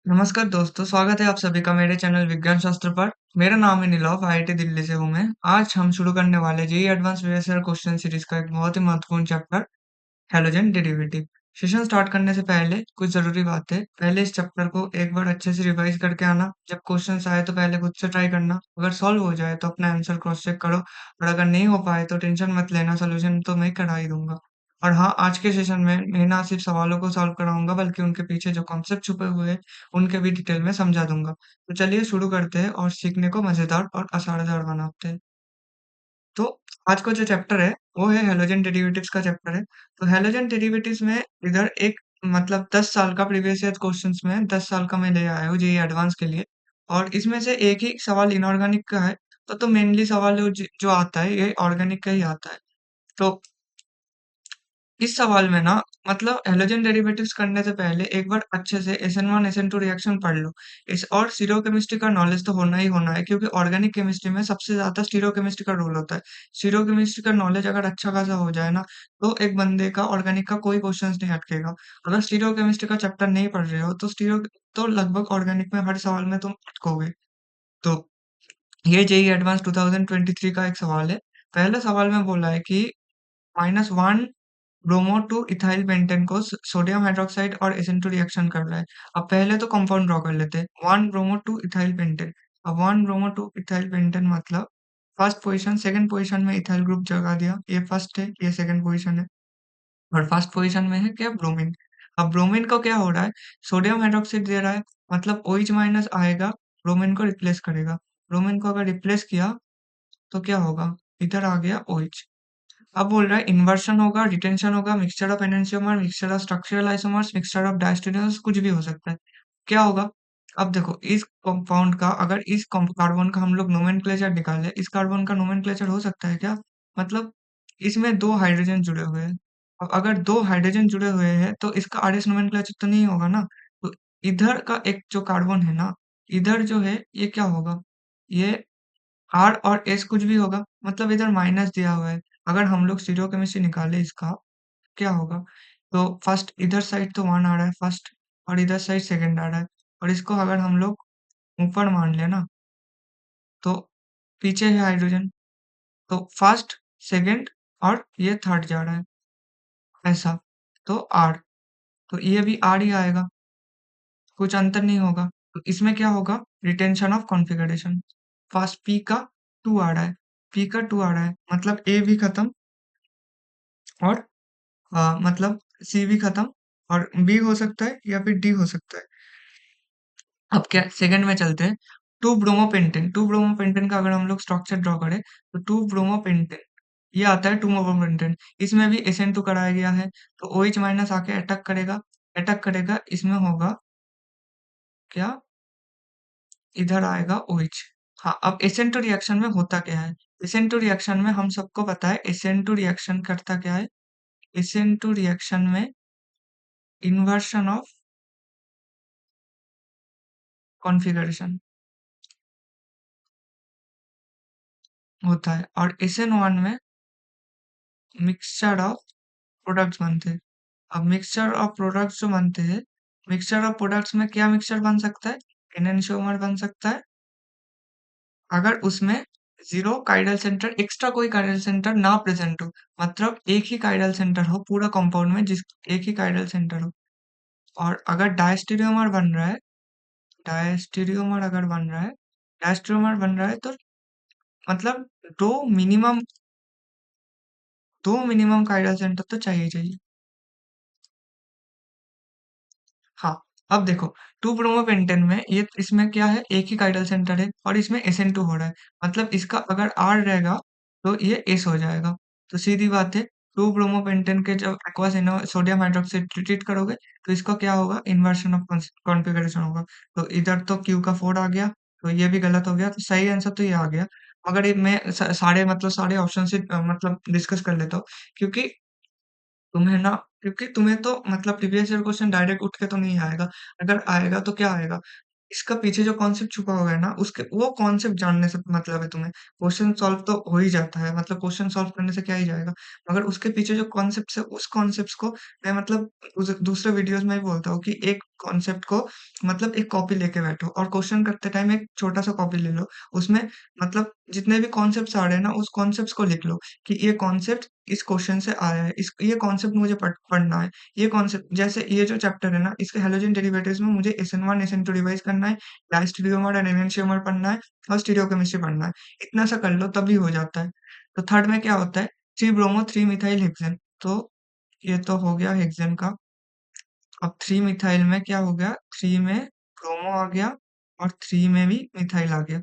नमस्कार दोस्तों, स्वागत है आप सभी का मेरे चैनल विज्ञान शास्त्र पर। मेरा नाम है नीलव, आईआईटी दिल्ली से हूँ मैं। आज हम शुरू करने वाले JEE advance previous year question series का एक बहुत ही महत्वपूर्ण chapter halogen derivative. Session start करने से पहले कुछ जरूरी बातें। पहले इस चैप्टर को एक बार अच्छे से रिवाइज करके आना। जब क्वेश्चन आए तो पहले खुद से ट्राई करना। अगर सॉल्व हो जाए तो अपना आंसर क्रॉस चेक करो, और अगर नहीं हो पाए तो टेंशन मत लेना, सोल्यूशन तो मैं करा ही दूंगा। और हाँ, आज के सेशन में मैं ना सिर्फ सवालों को सॉल्व कराऊंगा बल्कि उनके पीछे जो कॉन्सेप्ट छुपे हुए हैं उनके भी डिटेल में समझा दूंगा। तो चलिए शुरू करते हैं और सीखने को मजेदार और असरदार बनाते हैं। तो आज का जो चैप्टर है वो है हैलोजन डेरिवेटिव्स का चैप्टर है। तो हैलोजन डेरिवेटिव्स में इधर एक मतलब 10 साल का प्रीवियस ईयर क्वेश्चंस में 10 साल का मैं ले आया हूँ जेईई एडवांस के लिए। और इसमें से एक ही सवाल इनऑर्गेनिक का है। तो मेनली सवाल जो आता है ये ऑर्गेनिक का ही आता है। तो इस सवाल में ना मतलब हैलोजन डेरिवेटिव्स करने से पहले एक बार अच्छे से SN1 SN2 रिएक्शन पढ़ लो। इस और स्टीरियोकेमिस्ट्री का नॉलेज तो होना ही होना है, क्योंकि ऑर्गेनिक केमिस्ट्री में सबसे ज्यादा स्टीरियोकेमिस्ट्री का रोल होता है। स्टीरियोकेमिस्ट्री का नॉलेज अगर अच्छा खासा हो जाए ना, तो एक बंदे का ऑर्गेनिक का कोई क्वेश्चन नहीं अटकेगा। अगर स्टीरियोकेमिस्ट्री का चैप्टर नहीं पढ़ रहे हो तो स्टीरियो तो लगभग ऑर्गेनिक में हर सवाल में तुम अटकोगे। तो ये जेईई एडवांस 2023 का एक सवाल है। पहला सवाल में बोला है कि -1 ब्रोमो टू इथाइल पेंटेन को सोडियम हाइड्रोक्साइड और SN2 रिएक्शन कर रहा है। अब पहले तो कंपाउंड ड्रॉ कर लेते हैं। 1 ब्रोमो टू इथाइल पेंटेन। अब 1 ब्रोमो टू इथाइल पेंटेन मतलब फर्स्ट पोजीशन, सेकंड पोजीशन में इथाइल ग्रुप जगा दिया। ये फर्स्ट है, ये सेकंड पोजीशन है। और फर्स्ट पोजीशन में है क्या, ब्रोमीन। अब ब्रोमीन को क्या हो रहा है, सोडियम हाइड्रोक्साइड दे रहा है, मतलब OH माइनस आएगा, ब्रोमीन को रिप्लेस करेगा। ब्रोमीन को अगर रिप्लेस किया तो क्या होगा, इधर आ गया OH। अब बोल रहा है इन्वर्शन होगा, रिटेंशन होगा, mixture of enantiomer, mixture of structural isomers, mixture of diastereomers, कुछ भी हो सकता है। क्या होगा, अब देखो इस कंपाउंड का अगर इस कार्बन का हम लोग नोमेनक्लेचर निकाले, इस कार्बन का नोमेनक्लेचर हो सकता है क्या, मतलब इसमें दो हाइड्रोजन जुड़े हुए हैं। अब अगर दो हाइड्रोजन जुड़े हुए हैं तो इसका आरएस नोमेनक्लेचर तो नहीं होगा ना। तो इधर का एक जो कार्बन है ना, इधर जो है ये क्या होगा, ये आर और एस कुछ भी होगा, मतलब इधर माइनस दिया हुआ है। अगर हम लोग स्टीरियो केमिस्ट्री निकाले इसका, क्या होगा, तो फर्स्ट इधर साइड तो 1 आ रहा है फर्स्ट, और इधर साइड सेकंड आ रहा है। और इसको अगर हम लोग ऊपर मान लें ना, तो पीछे है हाइड्रोजन, तो फर्स्ट, सेकंड और ये थर्ड जा रहा है, ऐसा। तो आर, तो ये भी आर ही आएगा, कुछ अंतर नहीं होगा। तो इसमें क्या होगा, retention of configuration. First P का 2 आ रहा है, पी का 2 आ रहा है, मतलब ए भी खत्म, और मतलब सी भी खत्म, और बी हो सकता है या फिर डी हो सकता है। अब क्या, सेकंड में चलते हैं। 2 ब्रोमोपेंटेन, 2 ब्रोमोपेंटेन का अगर हम लोग स्ट्रक्चर ड्रॉ करें तो 2 ब्रोमोपेंटेन ये आता है, 2 ब्रोमोपेंटेन। इसमें भी SN2 कराया गया है, तो OH माइनस आके अटैक करेगा, अटैक करेगा, इसमें होगा क्या, इधर आएगा OH। हाँ, अब SN2 रिएक्शन में होता क्या है, SN2 रिएक्शन में हम सबको पता है SN2 रिएक्शन करता क्या है। SN2 रिएक्शन में इन्वर्शन ऑफ कॉन्फ़िगरेशन होता है, और SN1 में मिक्सचर ऑफ प्रोडक्ट्स बनते हैं। अब मिक्सचर ऑफ प्रोडक्ट्स जो बनते हैं, मिक्सचर ऑफ प्रोडक्ट्स में क्या मिक्सचर बन सकता है, एनेंटियोमर बन सकता है, अगर उसमें जीरो काइरल सेंटर, एक्स्ट्रा कोई काइरल सेंटर ना प्रेजेंट हो, मतलब एक ही काइरल सेंटर हो पूरा कंपाउंड में, जिस एक ही काइरल सेंटर हो। और अगर डायस्टेरियोमर बन रहा है, डायस्टेरियोमर अगर बन रहा है, डायस्टेरियोमर बन रहा है तो मतलब दो मिनिमम दो मिनिमम काइरल सेंटर तो चाहिए चाहिए। हाँ, अब देखो 2 ब्रोमोपेंटेन में ये इसमें क्या है, एक ही काइरल सेंटर है और इसमें SN2 हो रहा है, मतलब इसका अगर R रहेगा तो ये S हो जाएगा। तो सीधी बात है, 2 ब्रोमोपेंटेन के जब एक्वस सोडियम हाइड्रोक्साइड ट्रीट करोगे तो इसका क्या होगा, इन्वर्शन ऑफ कॉन्फ़िगरेशन होगा। तो इधर तो Q का 4 आ गया, तो ये भी गलत हो गया, तो सही आंसर तो ये आ गया। मगर ये मैं सारे मतलब सारे ऑप्शन से मतलब डिस्कस कर लेता हूँ, क्योंकि तुम्हें ना, क्योंकि तुम्हें तो मतलब प्रीवियस ईयर क्वेश्चन डायरेक्ट उठ के तो नहीं आएगा। अगर आएगा तो क्या आएगा? इसका पीछे जो कॉन्सेप्ट छुपा हुआ है ना, उसके वो कॉन्सेप्ट जानने से मतलब है तुम्हें। क्वेश्चन सॉल्व तो हो ही जाता है, मतलब क्वेश्चन सॉल्व करने से क्या ही जाएगा। मगर उसके पीछे जो कॉन्सेप्ट्स है, उस कॉन्सेप्ट्स को मैं मतलब दूसरे वीडियोज़ में भी बोलता हूँ कि एक कॉन्सेप्ट को मतलब एक कॉपी लेके बैठो और क्वेश्चन करते टाइम एक छोटा-सा कॉपी ले लो। उसमें मतलब जितने भी कॉन्सेप्ट्स आ रहे हैं ना, उस कॉन्सेप्ट्स को लिख लो कि ये कॉन्सेप्ट इस क्वेश्चन से आया है। इस ये कॉन्सेप्ट मुझे पढ़ना है। ये कॉन्सेप्ट जैसे ये जो चैप्टर है ना, इसके हैलोजन डेरिवेटिव्स में मुझे SN1, SN2 रिवाइज़ करना है, डायस्टेरियोमर और एनेंटियोमर पढ़ना है और स्टीरियोकेमिस्ट्री पढ़ना है। इतना सा कर लो तभी हो जाता है। तो थर्ड में क्या होता है 3 ब्रोमो 3 मिथाइल हेक्सेन। तो ये तो हो गया हेक्सेन का। अब 3 मिथाइल में क्या हो गया 3 में ब्रोमो आ गया और 3 में भी मिथाइल आ गया।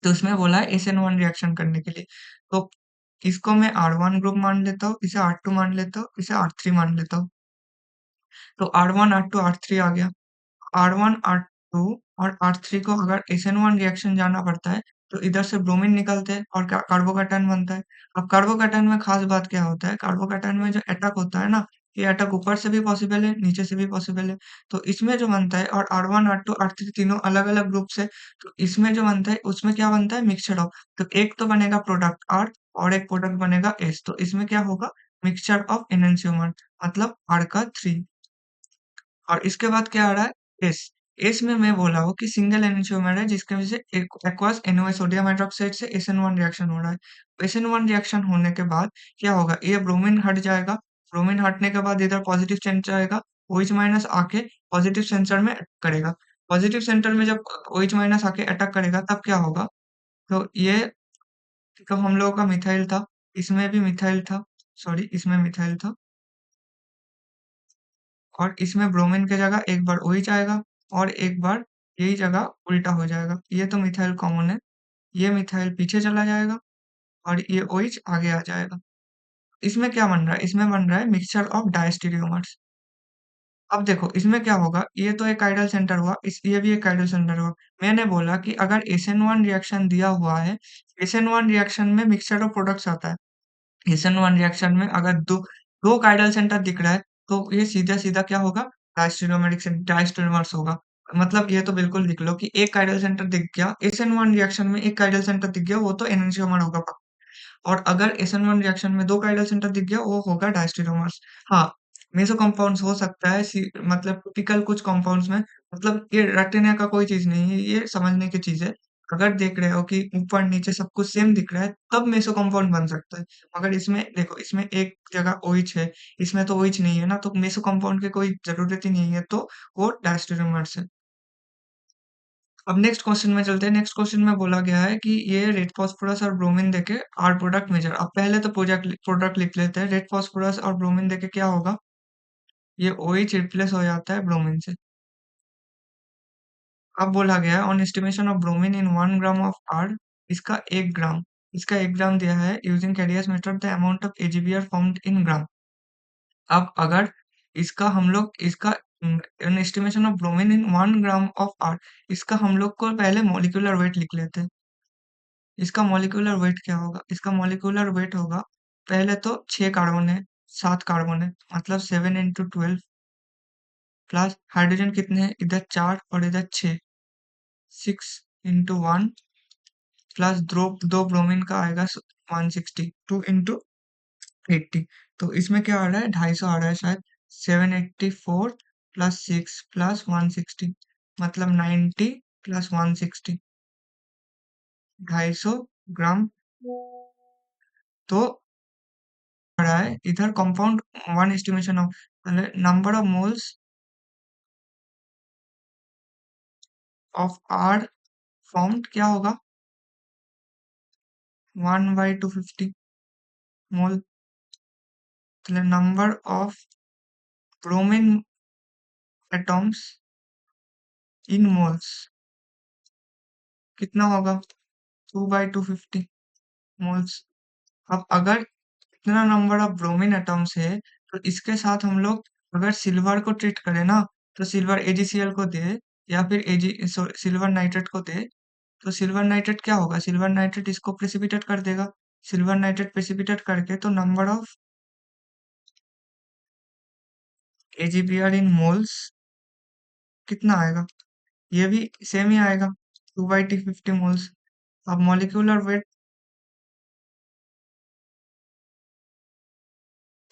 तो उसमें बोला है SN1 रिएक्शन करने के लिए। तो इसको मैं R1 ग्रुप मान लेता हूँ, इसे R2 मान लेता हूँ, इसे R3 मान लेता हूँ। तो R1, R2, R3 आ गया। R1, R2 और R3 को अगर SN1 रिएक्शन जाना पड़ता है, तो इधर से ब्रोमीन निकलते हैं और कार्बोकैटायन बनता है। अब कार्बोकैटायन में खास बात क्या होता है, कार्बोकैटायन में जो अटैक होता है ना, ये अटैक ऊपर से भी पॉसिबल है, नीचे से भी पॉसिबल है। तो इसमें जो बनता है और R1, R2, R3 तीनों अलग-अलग ग्रुप से, तो इसमें जो बनता है, उसमें क्या बनता है मिक्सचर ऑफ। तो एक तो बनेगा प्रोडक्ट R और एक प्रोडक्ट बनेगा S। तो इसमें क्या होगा मिक्सचर ऑफ एनहांसियमर मतलब R का 3। और इसके बाद क्या आ रहा है एस। एस में मैं बोला हूँ कि सिंगल एनिसोमर है जिसकी वजह से एक्वस NaOH सोडियम हाइड्रोक्साइड से SN1 रिएक्शन हो रहा है। SN1 रिएक्शन होने के बाद क्या होगा ये ब्रोमीन हट जाएगा। ब्रोमीन हटने के बाद इधर पॉजिटिव सेंटर आएगा। OH माइनस आके पॉजिटिव सेंटर में अटैक करेगा। पॉजिटिव सेंटर में जब OH माइनस आके अटैक करेगा तब क्या होगा तो ये तो हम लोगों का मिथाइल था। इसमें भी मिथाइल था। सॉरी इसमें मिथाइल था। और इसमें ब्रोमीन की जगह एक बार OH आएगा और एक बार यही जगह उल्टा हो जाएगा। ये तो मिथाइल कॉमन है। ये मिथाइल पीछे चला जाएगा और ये OH आगे आ जाएगा। इसमें क्या बन रहा है? इसमें बन रहा है मिक्सचर ऑफ डायस्टेरियोमर्स। अब देखो इसमें क्या होगा? ये तो एक काइरल सेंटर हुआ, इस ये भी एक काइरल सेंटर हुआ। मैंने बोला कि अगर SN1 रिएक्शन दिया हुआ है, SN1 रिएक्शन में मिक्सचर ऑफ प्रोडक्ट्स आता है। SN1 रिएक्शन में अगर दो काइरल सेंटर दिख रहा है, तो ये सीधा-सीधा क्या होगा? डायस्टेरियोमर्स होगा। मतलब ये तो बिल्कुल लिख लो कि एक काइरल सेंटर दिख गया, SN1 रिएक्शन में एक काइरल सेंटर दिख गया, वो तो एनेंटियोमर होगा और अगर SN1 रिएक्शन में 2 काइरल सेंटर दिख गया, वो होगा डायस्टेरोमर्स। हाँ, मेसो कंपाउंड्स हो सकता है मतलब टिपिकल कुछ कंपाउंड्स में मतलब ये रटने का कोई चीज़ नहीं है, ये समझने की चीज़ है। अगर देख रहे हो कि ऊपर-नीचे सब कुछ सेम दिख रहा है, तब मेसो कंपाउंड बन सकता है। मगर इसमें देखो, इसमें एक जगह OH है, इसमें तो OH नहीं है ना, तो मेसो कंपाउंड की कोई ज़रूरत ही नहीं है, तो वो डायस्टेरोमर्स है। अब नेक्स्ट क्वेश्चन में चलते हैं। नेक्स्ट क्वेश्चन में बोला गया है कि ये रेड फास्फोरस और ब्रोमीन देके आर प्रोडक्ट मेजर। अब पहले तो प्रोजेक्ट प्रोडक्ट लिख लेते हैं। रेड फास्फोरस और ब्रोमीन देके क्या होगा ये OH रिप्लेस हो जाता है ब्रोमीन से। अब बोला गया है on estimation of bromine in 1 gram of R इसका 1 ग्राम दिया है using Carius method the amount of AgBr found in gram. अब अगर इसका हम लोग इसका an estimation of bromine in 1 gram of R इसका हम लोग को पहले मॉलिक्यूलर वेट लिख लेते हैं। इसका मॉलिक्यूलर वेट क्या होगा? इसका मॉलिक्यूलर वेट होगा पहले तो 6 कार्बन है, 7 कार्बन है, मतलब 7 into 12 प्लस हाइड्रोजन कितने हैं? इधर 4 और इधर 6, 6 into 1 प्लस दो ब्रोमीन का आएगा 160, 2 into 80। तो इसमें क्या आ रहा है? 250 आ रहा है शायद। 784 प्लस 6 प्लस 160 मतलब 90 प्लस 160 250 ग्राम। तो रहा है इधर compound one estimation of number of moles of R formed क्या होगा 1/250 मोल। मतलब number of bromine atoms in moles कितना होगा 2/250 मोल्स। अब अगर इतना नंबर ऑफ ब्रोमीन एटॉम्स है तो इसके साथ हम लोग अगर सिल्वर को ट्रीट करें ना तो सिल्वर AgCl को दे या फिर सिल्वर नाइट्रेट को दे तो सिल्वर नाइट्रेट क्या होगा? सिल्वर नाइट्रेट इसको प्रेसिपिटेट कर देगा। सिल्वर नाइट्रेट प्रेसिपिटेट करके तो number of AgBr in moles कितना आएगा? ये भी सेम ही आएगा 2/T50 मोल्स। अब मॉलिक्यूलर वेट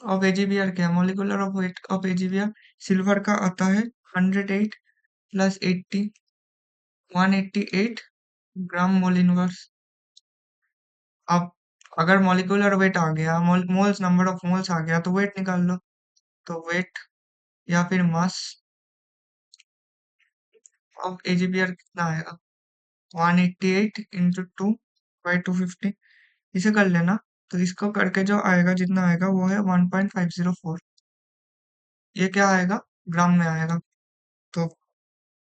ऑफ एजीबीआर क्या है? Molecular of weight of AgBr silver का आता है 108 प्लस 80 188 ग्राम मोल इनवर्स। अब अगर मॉलिक्यूलर वेट आ गया, मोल्स नंबर ऑफ मोल्स आ गया, तो वेट निकाल लो। तो वेट या फिर मास ऑफ एजीबीआर कितना आएगा? 188 इंटू 2 बाई 250। इसे कर लेना। तो इसको करके जो आएगा, जितना आएगा वो है 1.504। ये क्या आएगा? ग्राम में आएगा। तो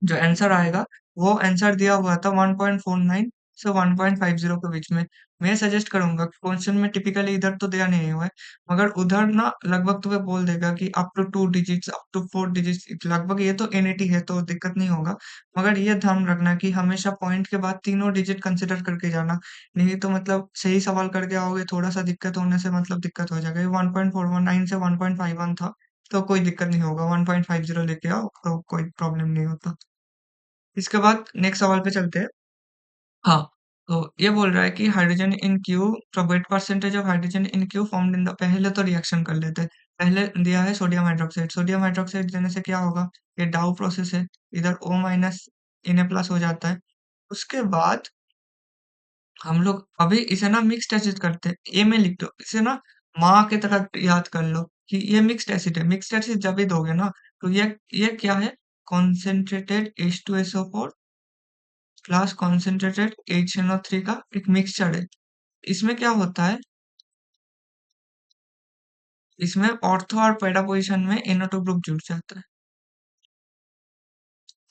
जो आंसर आएगा वो आंसर दिया हुआ था 1.49 से 1.50 के बीच में। मैं सजेस्ट करूंगा कि क्वेश्चन में टिपिकली इधर तो दिया नहीं हुआ है, मगर उधर ना लगभग तुम्हें बोल देगा कि up to 2 digits, up to 4 digits लगभग। ये तो एनएटी है तो दिक्कत नहीं होगा, मगर ये ध्यान रखना कि हमेशा पॉइंट के बाद तीनों डिजिट कंसिडर करके जाना। नहीं तो मतलब सही सवाल करके आओगे, थोड़ा सा दिक्कत होने से मतलब दिक्कत हो जाएगा। 1.419 से 1.51 था, तो कोई दिक्कत नहीं होगा। 1.50 लेके आओ तो कोई प्रॉब्लम नहीं होता। इसके बाद नेक्स्ट सवाल पे चलते हैं। हाँ, तो ये बोल रहा है कि hydrogen in Q, the wait percentage of hydrogen in Q formed in the. पहले तो रिएक्शन कर लेते हैं। पहले दिया है सोडियम हाइड्रोक्साइड। सोडियम हाइड्रोक्साइड देने से क्या होगा? ये डाउ प्रोसेस है, इधर O माइनस Na प्लस हो जाता है। उसके बाद हम लोग अभी इसे ना मिक्स्ड एसिड करते हैं। ए में लिख दो इसे ना, माँ की तरह याद कर लो कि ये मिक्स्ड एसिड है। मिक्स्ड एसिड जब भी दोगे ना, तो ये क्या है? Concentrated H2SO4 plus concentrated HNO3 का एक मिक्सचर है। इसमें क्या होता है? इसमें ऑर्थो और पैरा पोजीशन में NO2 ग्रुप जुड़ जाता है।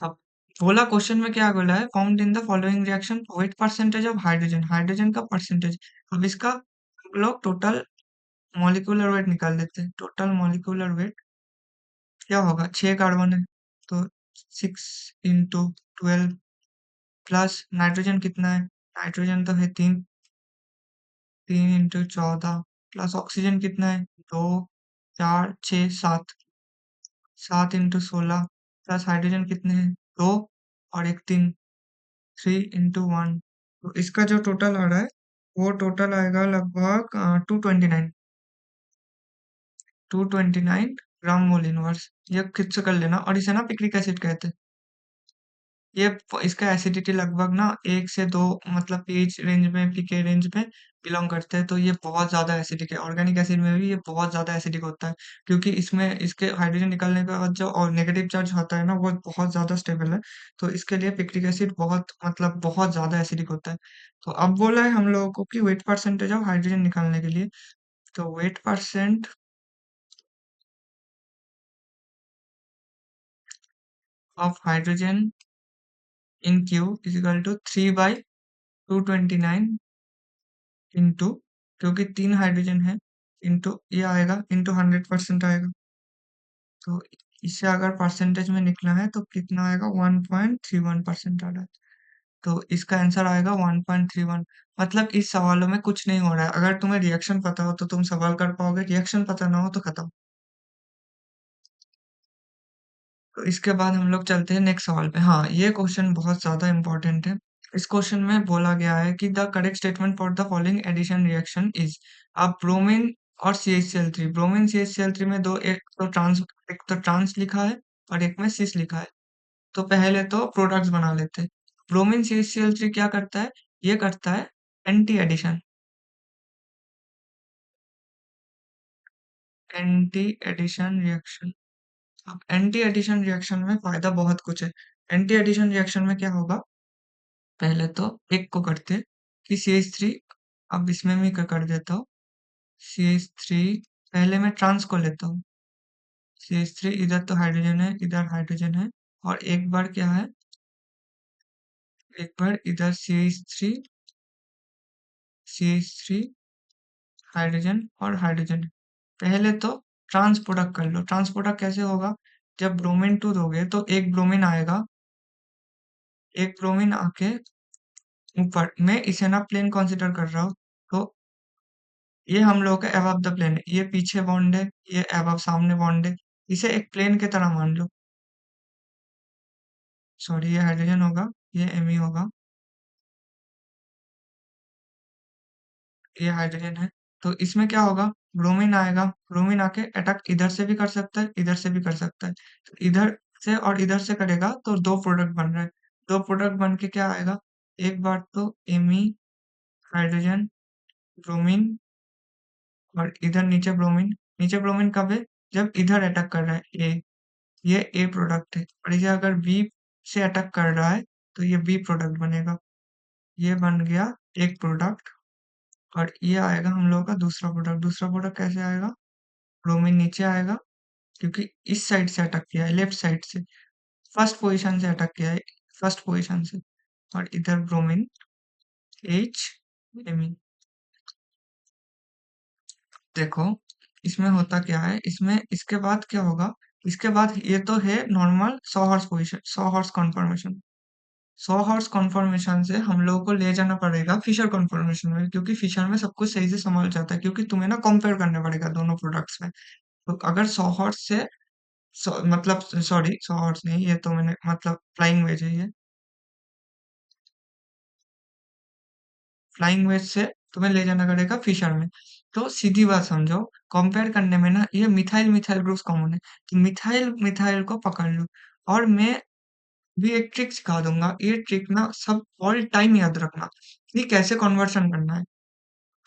अब बोला क्वेश्चन में क्या बोला है? Found in the following reaction wait percentage of hydrogen. Hydrogen का परसेंटेज। अब इसका हम लोग टोटल मॉलिक्यूलर वेट निकाल लेते हैं। टोटल मॉलिक्यूलर वेट क्या होगा? 6 कार्बन है, तो 6 × 12 प्लस नाइट्रोजन कितना है? नाइट्रोजन तो है 3, 3 × 14 प्लस ऑक्सीजन कितना है? 2, 4, 6, 7, 7 × 16 प्लस हाइड्रोजन कितने हैं? 2 और एक 3, 3 × 1। तो इसका जो टोटल आ रहा है वो टोटल आएगा लगभग 229 ग्राम मोल इनवर्स। ये खुद से कर लेना। और इसे ना पिक्रिक एसिड कहते हैं। इसका एसिडिटी लगभग ना 1 से 2, मतलब पीएच रेंज में, पीके रेंज में बिलोंग करते हैं। तो ये बहुत ज्यादा एसिडिक है। ऑर्गेनिक एसिड में भी ये बहुत ज्यादा एसिडिक होता है, क्योंकि इसमें इसके हाइड्रोजन निकलने के बाद जो और नेगेटिव चार्ज होता है ना, वो बहुत ज्यादा स्टेबल है। तो इसके लिए पिक्रिक एसिड बहुत मतलब बहुत ज्यादा एसिडिक होता है। तो अब बोला है हम लोगों को कि वेट परसेंटेज ऑफ हाइड्रोजन निकालने के लिए। तो weight percent of hydrogen in Q is equal to 3/229 into, क्योंकि 3 हाइड्रोजन है, इंटू ये आएगा, इंटू 100% आएगा। तो इससे अगर परसेंटेज में निकला है तो कितना आएगा? 1.31% आ रहा है। तो इसका आंसर आएगा 1.31। मतलब इस सवालों में कुछ नहीं हो रहा है। अगर तुम्हें रिएक्शन पता हो तो तुम सवाल कर पाओगे, रिएक्शन पता ना हो तो खत्म। तो इसके बाद हम लोग चलते हैं नेक्स्ट सवाल पे। हाँ, ये क्वेश्चन बहुत ज्यादा इंपॉर्टेंट है। इस क्वेश्चन में बोला गया है कि the correct statement for the following addition reaction is. अब ब्रोमीन और CH3, ब्रोमीन CH3 में दो, एक तो ट्रांस लिखा है और एक में सिस लिखा है। तो पहले तो प्रोडक्ट्स बना लेते हैं। ब्रोमीन CH3 क्या करता है? ये करता है anti addition. Anti addition reaction. अब एंटी एडिशन रिएक्शन में फायदा बहुत कुछ है। एंटी एडिशन रिएक्शन में क्या होगा? पहले तो एक को करते हैं कि CH3, अब इसमें मैं क्या कर देता हूँ? CH3 पहले मैं ट्रांस को लेता हूँ। CH3 इधर तो हाइड्रोजन है, इधर हाइड्रोजन है, और एक बार क्या है? एक बार इधर CH3, CH3 हाइड्रोजन और हाइड्रोजन। पहले तो ट्रांस प्रोडक्ट कर लो। ट्रांस प्रोडक्ट कैसे होगा? जब ब्रोमीन 2 दोगे तो एक ब्रोमीन आएगा, एक ब्रोमीन आके ऊपर, मैं इसे ना प्लेन कंसीडर कर रहा हूँ। तो ये हम लोग का अबव द प्लेन है, ये पीछे बॉन्ड है, ये अबव सामने बॉन्ड है। इसे एक प्लेन की तरह मान लो। सॉरी, ये हाइड्रोजन होगा, ये Me होगा, ये हाइड्रोजन है। तो इसमें क्या होगा? ब्रोमीन आएगा, ब्रोमीन आके अटैक इधर से भी कर सकता है, इधर से भी कर सकता है। तो इधर से और इधर से करेगा तो 2 प्रोडक्ट बन रहे हैं। 2 प्रोडक्ट बन के क्या आएगा? एक बार तो Ame हाइड्रोजन, ब्रोमीन और इधर नीचे ब्रोमीन कब है? जब इधर अटैक कर रहा है ए, ये ए प्रोडक्ट है और ये अगर बी से अटैक कर रहा है तो ये बी प्रोडक्ट बनेगा। ये बन गया एक प्रोडक्ट और ये आएगा हम लोगों का दूसरा प्रोडक्ट। दूसरा प्रोडक्ट कैसे आएगा? ब्रोमीन नीचे आएगा क्योंकि इस साइड से अटैक किया है, लेफ्ट साइड से, फर्स्ट पोजीशन से अटैक किया है, फर्स्ट पोजीशन से, और इधर ब्रोमीन एच एमी। देखो इसमें होता क्या है, इसमें इसके बाद क्या होगा? इसके बाद ये तो है normal 100 horse position, 100 horse conformation. 100 horse conformation से हम लोगों को ले जाना पड़ेगा फिशर कन्फर्मेशन में, क्योंकि फिशर में सब कुछ सही से संभल जाता है, क्योंकि तुम्हें ना कंपेयर करना पड़ेगा दोनों प्रोडक्ट्स में। तो अगर 100 हॉर्स से मतलब सॉरी 100 हॉर्स नहीं, ये तो मैंने मतलब फ्लाइंग वेज है ये। फ्लाइंग वेज से तुम्हें ले जाना पड़ेगा फिशर में। तो सीधी बात समझो, कंपेयर करने में ना ये मिथाइल मिथाइल ग्रुप्स कॉमन है, तो मिथाइल मिथाइल को पकड़ लो। और मैं भी एक ट्रिक सिखा दूंगा, ये ट्रिक ना सब ऑल टाइम याद रखना कि कैसे कन्वर्शन करना है।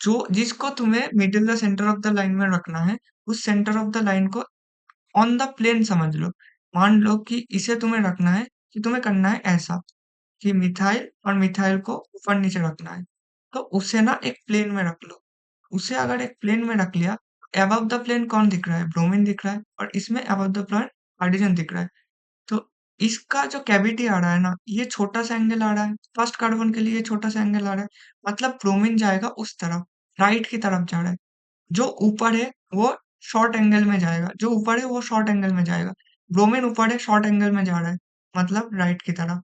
जो जिसको तुम्हें middle the centre of the line में रखना है, उस सेंटर ऑफ द लाइन को ऑन द प्लेन समझ लो। मान लो कि इसे तुम्हें रखना है, कि तुम्हें करना है ऐसा कि मिथाइल और मिथाइल को ऊपर नीचे रखना है, तो उसे ना एक प्लेन में रख लो। उसे अगर एक प्लेन में रख लिया, अबव द प्लेन कौन दिख रहा है? ब्रोमीन दिख रहा है और इसमें अबव द प्लेन हाइड्रोजन दिख रहा है। तो इसका जो कैविटी आ रहा है ना, ये छोटा सा एंगल आ रहा है, फर्स्ट कार्बन के लिए ये छोटा सा एंगल आ रहा है, मतलब ब्रोमीन जाएगा उस तरफ, राइट की तरफ जा रहा है। जो ऊपर है वो शॉर्ट एंगल में जाएगा, जो ऊपर है वो शॉर्ट एंगल में जाएगा। ब्रोमीन ऊपर है, शॉर्ट एंगल में जा रहा है, मतलब राइट की तरफ।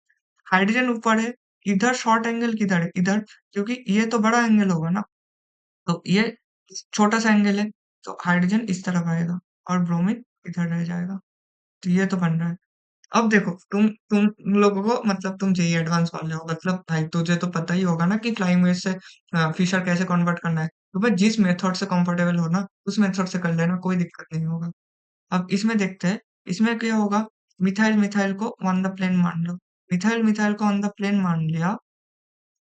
हाइड्रोजन ऊपर है, इधर शॉर्ट एंगल किधर है? इधर, क्योंकि ये तो बड़ा एंगल होगा ना, तो ये छोटा सा एंगल है, तो हाइड्रोजन इस तरफ आएगा और ब्रोमीन इधर रह जाएगा। तो ये तो बन रहा है। अब देखो तुम लोगों को मतलब तुम जेईई एडवांस वाले हो, मतलब भाई तुझे तो पता ही होगा ना कि फ्लाइंग वेज से फिशर कैसे कन्वर्ट करना है। तो भाई जिस मेथड से कंफर्टेबल हो ना, उस मेथड से कर लेना, कोई दिक्कत नहीं होगा। अब इसमें देखते हैं, इसमें क्या होगा? मिथाइल मिथाइल को ऑन द प्लेन मान लो। मिथाइल मिथाइल को ऑन द प्लेन मान लिया।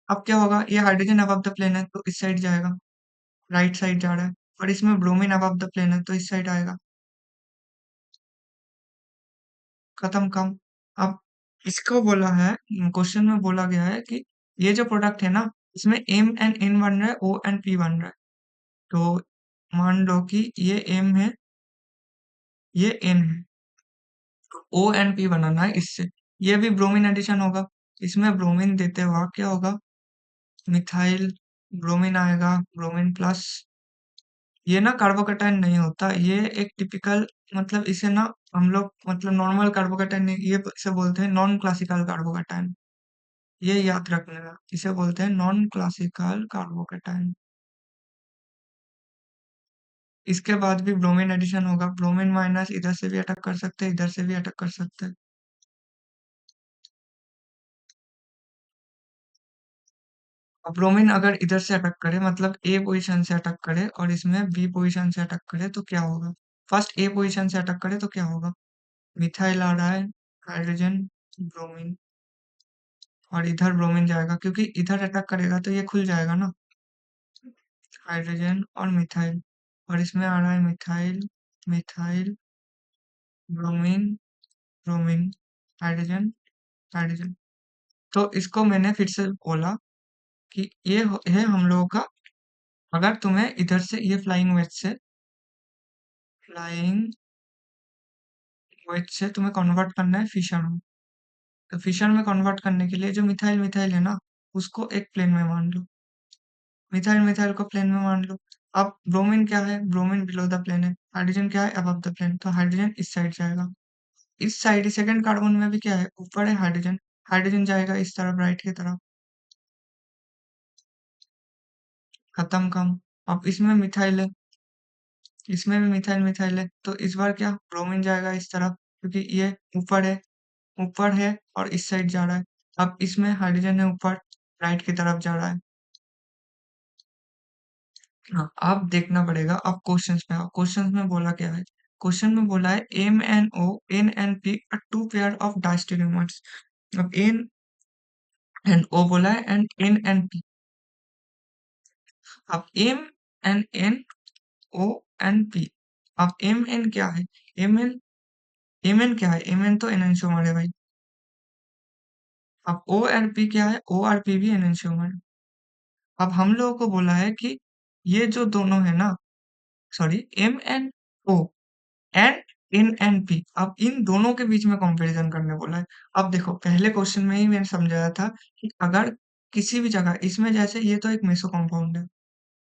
अब क्या होगा? ये हाइड्रोजन अबव द प्लेन है तो इस साइड जाएगा, राइट साइड जा रहा है, और इसमें ब्रोमीन अबव द प्लेन है तो इस साइड आएगा। खत्म काम। अब इसको बोला है, क्वेश्चन में बोला गया है कि ये जो प्रोडक्ट है ना, इसमें एम एंड एन बन रहा है, ओ एंड पी बन रहा है। तो मान लो कि ये एम है, ये एन है, तो ओ एंड पी बनाना है इससे। ये भी ब्रोमीन एडिशन होगा, इसमें ब्रोमीन देते वक्त क्या होगा? मिथाइल ब्रोमीन आएगा, ब्रोमीन प्लस, ये ना कार्बोकेटाइन नहीं होता, ये एक टिपिकल, मतलब इसे ना हम लोग मतलब नॉर्मल कार्बोकेटाइन नहीं, ये इसे बोलते हैं नॉन क्लासिकल कार्बोकेटाइन। ये याद रखना, इसे बोलते हैं नॉन क्लासिकल कार्बोकेटाइन। इसके बाद भी ब्रोमीन एडिशन होगा, ब्रोमीन माइनस इधर से भी अटैक कर सकते हैं, इधर से भी अटैक कर सकते हैं। अब ब्रोमीन अगर इधर से अटैक करे, मतलब ए पोजीशन से अटैक करे और इसमें बी पोजीशन से अटैक करे तो क्या होगा? फर्स्ट ए पोजीशन से अटैक करे तो क्या होगा? मिथाइल आ रहा है, हाइड्रोजन, ब्रोमीन, और इधर ब्रोमीन जाएगा, क्योंकि इधर अटैक करेगा तो ये खुल जाएगा ना, हाइड्रोजन और मिथाइल, और इसमें आ रहा है methyl, methyl, bromine, bromine, hydrogen, hydrogen. तो इसको मैंने फिर से बोला कि है हम लोगों का, अगर तुम्हें इधर से ये फ्लाइंग वेज से तुम्हें कन्वर्ट करना है फिशन में, तो फिशन में कन्वर्ट करने के लिए जो मिथाइल मिथाइल है ना, उसको एक प्लेन में मान लो। मिथाइल मिथाइल को प्लेन में मान लो। अब ब्रोमीन क्या है? ब्रोमीन बिलो द प्लेन है। हाइड्रोजन क्या है? अबव द प्लेन, तो हाइड्रोजन इस साइड जाएगा। इस साइड सेकंड कार्बन में भी क्या है? ऊपर है हाइड्रोजन, हाइड्रोजन जाएगा इस तरफ, राइट की तरफ। खत्म काम। अब इसमें मिथाइल है, इसमें भी मिथाइल मिथाइल है, तो इस बार क्या? ब्रोमीन जाएगा इस तरफ, क्योंकि ये ऊपर है, ऊपर है और इस साइड जा रहा है। अब इसमें हाइड्रोजन है ऊपर, राइट की तरफ जा रहा है। हाँ, अब देखना पड़ेगा। अब क्वेश्चंस में आओ, क्वेश्चंस में बोला क्या है? क्वेश्चन में बोला है MnO, NnP are two pair of diastereomers. अब NnO बोला है एंड NnP। अब MnNO अब Mn क्या है? Mn Mn क्या है? Mn तो एनंशियोमर है भाई। अब ORP क्या है? ORP भी एनंशियोमर है। अब हम लोगों को बोला है कि ये जो दोनों है ना, सॉरी, MnO एंड NnP, अब इन दोनों के बीच में कंपैरिजन करने बोला है। अब देखो, पहले क्वेश्चन में ही मैंने समझाया था कि अगर किसी भी जगह इसमें, जैसे ये तो एक मेसो कंपाउंड है,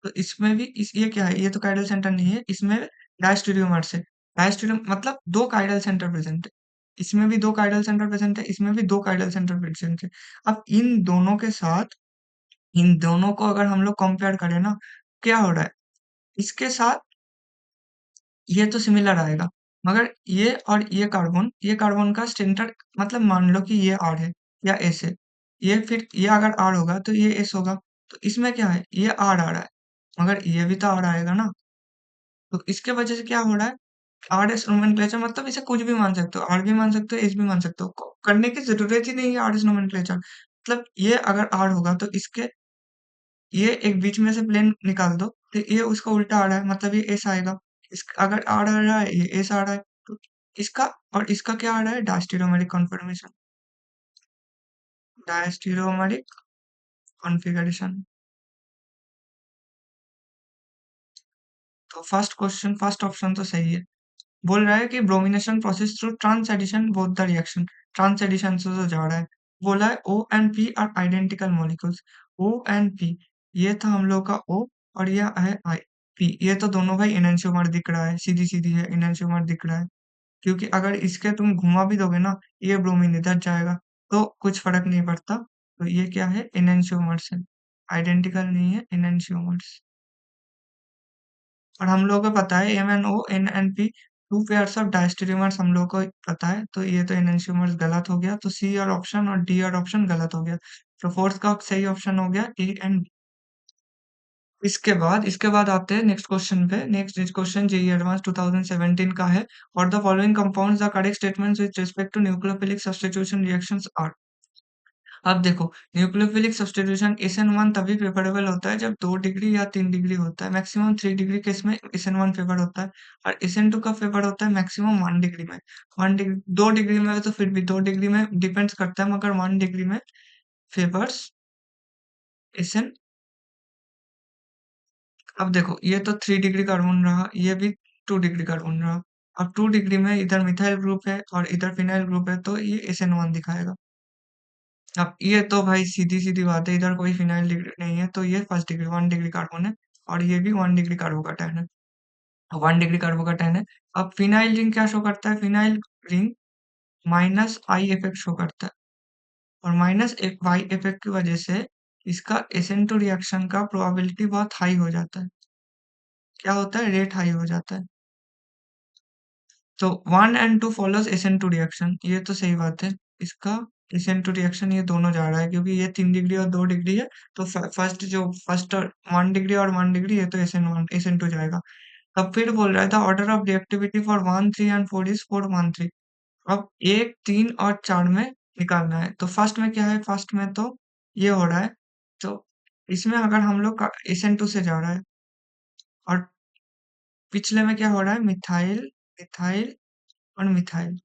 तो इसमें भी ये क्या है? ये तो काइडल सेंटर नहीं है, इसमें डायस्टेरियोमर्स है। डायस्टेरियम मतलब दो काइडल सेंटर प्रेजेंट है। इसमें भी दो काइडल सेंटर प्रेजेंट है, इसमें भी दो काइडल सेंटर प्रेजेंट है। अब इन दोनों को अगर हम लोग कंपेयर करें ना, क्या हो रहा है? इसके साथ ये तो सिमिलर आएगा, मगर ये कार्बन का सेंटर, मतलब मान लो कि ये आर है या एस है, ये अगर आर होगा तो ये एस होगा। तो इसमें क्या है? ये आर आ रहा है, मगर ये भी तो आर आएगा ना। तो इसके वजह से क्या हो रहा है? आर एस नोमेनक्लेचर, मतलब इसे कुछ भी मान सकते हो, आर भी मान सकते हो, एस भी मान सकते हो, करने की जरूरत ही नहीं है आर एस नोमेनक्लेचर। मतलब ये अगर आर होगा तो इसके ये एक बीच में से प्लेन निकाल दो, तो ये उसका उल्टा आ रहा है, मतलब ये एस आएगा। अगर आर आ रहा है, ये एस आ रहा है, तो इसका और इसका क्या आ रहा है? Diastereomeric conformation, diastereomeric configuration. तो फर्स्ट ऑप्शन तो सही है। बोल रहा है कि bromination process through trans addition both the reaction, trans addition से तो जा रहा है। बोला है O and P are identical molecules. O and P, ये था हम लोग का ओ, और ये है आई पी। ये तो दोनों भाई एनंशियोमर दिख रहा है, सीधी सीधी है, एनंशियोमर दिख रहा है। क्योंकि अगर इसके तुम घुमा भी दोगे ना, ये ब्रोमीन इधर जाएगा, तो कुछ फर्क नहीं पड़ता। तो ये क्या है? एनंशियोमर्स है, आइडेंटिकल नहीं है, एनंशियोमर्स। और हम लोगों को पता है MnO NnP two pairs of diastereomers, हम लोगों को पता है। तो ये तो एनंशियोमर्स गलत हो गया, तो सी और ऑप्शन और डी और ऑप्शन गलत हो गया। तो फोर्थ का सही ऑप्शन हो गया ए एंड डी। इसके बाद आते हैं नेक्स्ट क्वेश्चन पे। नेक्स्ट क्वेश्चन जेईई एडवांस 2017 का है। और the following compounds the correct statements with respect to nucleophilic substitution reactions are. अब देखो, न्यूक्लियोफिलिक सब्स्टिट्यूशन SN1 तभी फेवरेबल होता है जब 2 डिग्री या 3 डिग्री होता है। मैक्सिमम 3 डिग्री केस में SN1 फेवर होता है, और SN2 का फेवर होता है मैक्सिमम 1 डिग्री में। 1 डिग्री, 2 डिग्री में तो फिर भी 2 डिग्री में डिपेंड्स करता है, मगर 1 डिग्री में फेवर्स SN। अब देखो, ये तो 3 डिग्री कार्बन रहा, ये भी 2 डिग्री कार्बन रहा। अब 2 डिग्री में इधर मिथाइल ग्रुप है और इधर फिनाइल ग्रुप है, तो ये SN1 दिखाएगा। अब ये तो भाई सीधी-सीधी बात है, इधर कोई फिनाइल डिग्री नहीं है, तो ये फर्स्ट डिग्री 1 डिग्री कार्बन है, और ये भी 1 डिग्री कार्बोकैटायन है, 1 डिग्री कार्बोकैटायन है। अब फिनाइल रिंग क्या शो करता है? Phenyl ring minus I effect show करता है, और माइनस एक वाई इफेक्ट की वजह से इसका SN2 रिएक्शन का प्रोबेबिलिटी बहुत हाई हो जाता है। क्या होता है? रेट हाई हो जाता है। तो 1 एंड 2 फॉलोज SN2 रिएक्शन, ये तो सही बात है। इसका SN2 रिएक्शन ये दोनों जा रहा है, क्योंकि ये 3 डिग्री और 2 डिग्री है, तो फर्स्ट और 1 डिग्री और 1 डिग्री, ये तो SN1 SN2 जाएगा। अब फिर बोल रहा है था order of reactivity for 1 3 and 4 is 4 1 3। अब 1 3 और 4 में निकालना है। तो फर्स्ट में क्या है? फर्स्ट में तो ये हो रहा है, तो इसमें अगर हम लोग का SN2 से जा रहा है, और पिछले में क्या हो रहा है? मिथाइल, मिथाइल और मिथाइल।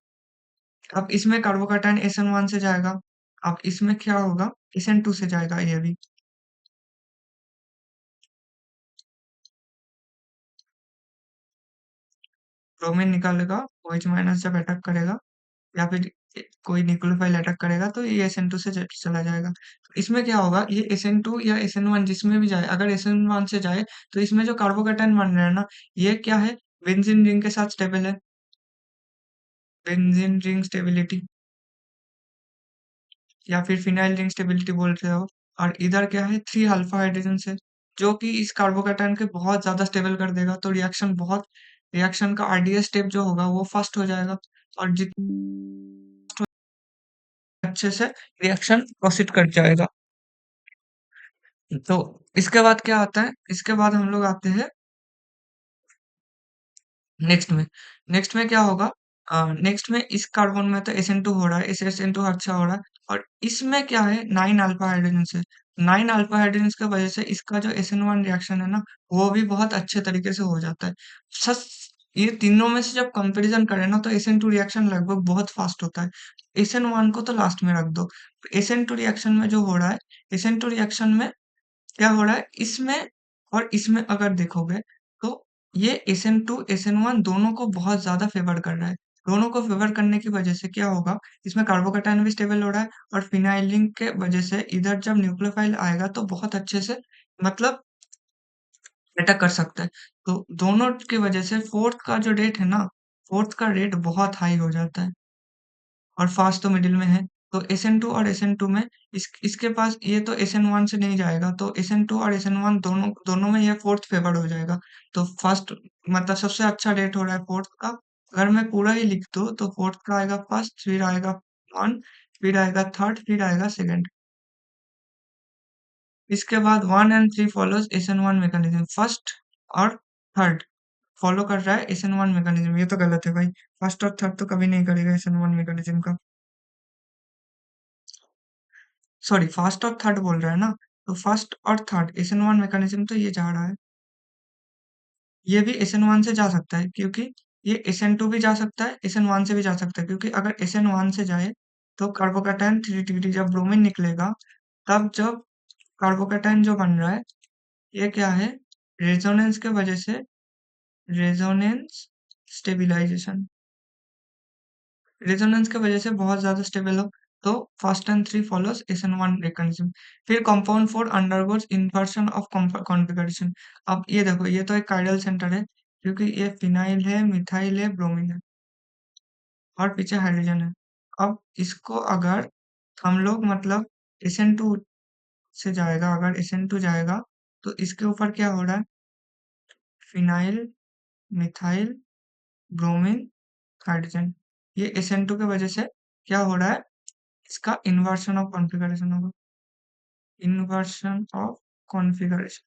अब इसमें कार्बोकैटायन SN1 से जाएगा। अब इसमें क्या होगा? SN2 से जाएगा ये भी। ब्रोमीन निकालेगा, OH माइनस जब अटैक करेगा, या फिर कोई न्यूक्लियोफाइल अटैक करेगा, तो ये SN2 से चला जाएगा। तो इसमें क्या होगा? ये SN2 या SN1 जिसमें भी जाए, अगर SN1 से जाए, तो इसमें जो कार्बोकैटायन बन रहा है ना, ये क्या है? बेंजीन रिंग के साथ स्टेबल है, बेंजीन रिंग स्टेबिलिटी, या फिर फिनाइल रिंग स्टेबिलिटी बोल रहे हो। और इधर क्या है? 3 अल्फा हाइड्रोजन से, जो कि इस कार्बोकैटायन के बहुत ज्यादा स्टेबल कर देगा। तो रिएक्शन का RDS स्टेप जो होगा वो फास्ट हो जाएगा, और जितने अच्छे से रिएक्शन प्रोसीड कर जाएगा। तो इसके बाद क्या आता है, इसके बाद हम लोग आते हैं नेक्स्ट में। नेक्स्ट में क्या होगा, नेक्स्ट में इस कार्बन में तो SN2 हो रहा है, इस SN2 अच्छा हो रहा है, और इसमें क्या है 9 अल्फा हाइड्रोजन है। 9 अल्फा हाइड्रोजन की वजह से इसका जो SN1 रिएक्शन है ना, वो भी बहुत अच्छे तरीके से हो जाता है। सच, ये तीनों में से जब कंपैरिजन करें ना, तो SN2 रिएक्शन लगभग बहुत फास्ट होता है। SN1 को तो लास्ट में रख दो। SN2 रिएक्शन में जो हो रहा है, SN2 रिएक्शन में क्या हो रहा है, इसमें और इसमें अगर देखोगे, तो ये SN2 SN1 दोनों को बहुत ज्यादा फेवर कर रहा है। दोनों को फेवर करने की वजह से क्या होगा, इसमें कार्बोकैटायन भी स्टेबल हो रहा है, और फिनाइलिन के वजह से इधर जब न्यूक्लियोफाइल आएगा तो बहुत अच्छे से, मतलब अटैक कर सकता है। तो दोनों की वजह से फोर्थ का जो रेट है ना, फोर्थ का रेट बहुत हाई हो जाता है, और फास्ट तो मिडिल में है। तो SN2 और SN2 में इसके पास ये तो SN1 से नहीं जाएगा, तो SN2 और SN1 दोनों दोनों में ये फोर्थ फेवर्ड हो जाएगा। तो फर्स्ट, मतलब सबसे अच्छा रेट हो रहा है फोर्थ का। अगर मैं पूरा ही लिख दूं तो फोर्थ का आएगा फर्स्ट, फिर आएगा वन, फिर आएगा थर्ड, फिर आएगा सेकंड। इसके बाद one and three follows SN1 mechanism. First और थर्ड फॉलो कर रहा है SN1 मैकेनिज्म, ये तो गलत है भाई। फर्स्ट और थर्ड तो कभी नहीं करेगा SN1 मैकेनिज्म का। सॉरी, फर्स्ट और थर्ड बोल रहा है ना, तो फर्स्ट और थर्ड SN1 मैकेनिज्म तो ये जा रहा है। ये भी SN1 से जा सकता है, क्योंकि ये SN2 भी जा सकता है, SN1 से भी जा सकता है, क्योंकि अगर SN1 से जाए तो कार्बोकैटायन 3 डिग्री जब ब्रोमीन निकलेगा, तब जब कार्बोकैटायन जो बन रहा है, ये क्या है, रेजोनेंस के वजह से, रेजोनेंस स्टेबिलाईजेशन, रेजोनेंस की वजह से बहुत ज्यादा स्टेबल हो। तो first and three follows SN1 mechanism. फिर compound 4 undergoes inversion of configuration. अब ये देखो, ये तो एक काइरल सेंटर है, क्योंकि ये फिनाइल है, मिथाइल है, ब्रोमीन है, और पीछे हाइड्रोजन है। अब इसको अगर हम लोग, मतलब SN2 से जाएगा, अगर SN2 जाएगा, तो इसके ऊपर क्या हो रहा है, फिनाइल, मिथाइल, ब्रोमीन, हाइड्रोजन। ये SN2 की वजह से क्या हो रहा है, इसका इन्वर्शन ऑफ कॉन्फ़िगरेशन होगा, इन्वर्शन ऑफ कॉन्फ़िगरेशन।